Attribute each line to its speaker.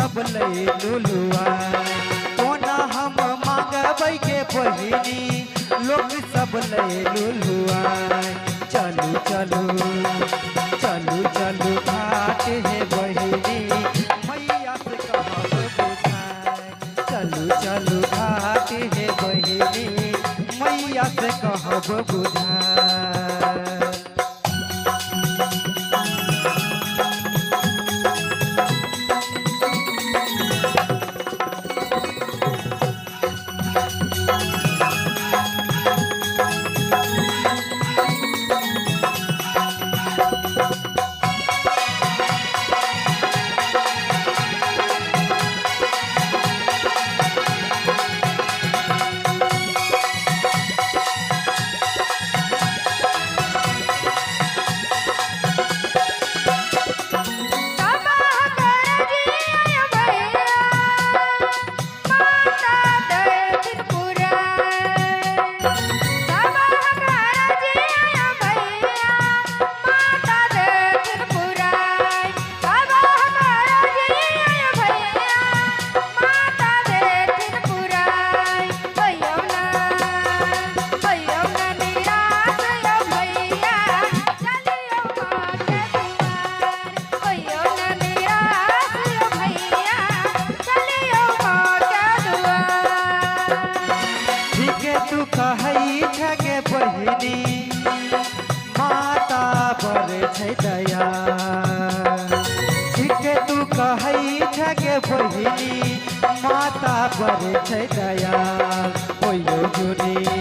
Speaker 1: सब ले लुलुआ कोना हम मांगबै के बहिनी लोग सब ले लुलुआ चलू चलू चलू चलू घाट है बहिनी मैया से कहब बुझाए चलू चलू घाट है बहिनी मैया से कहब बुझाए। तू कहई ठगे बहिनी माता पर छै दया ठीके तू कहई ठगे बहिनी माता पर छै दया ओयो जुनी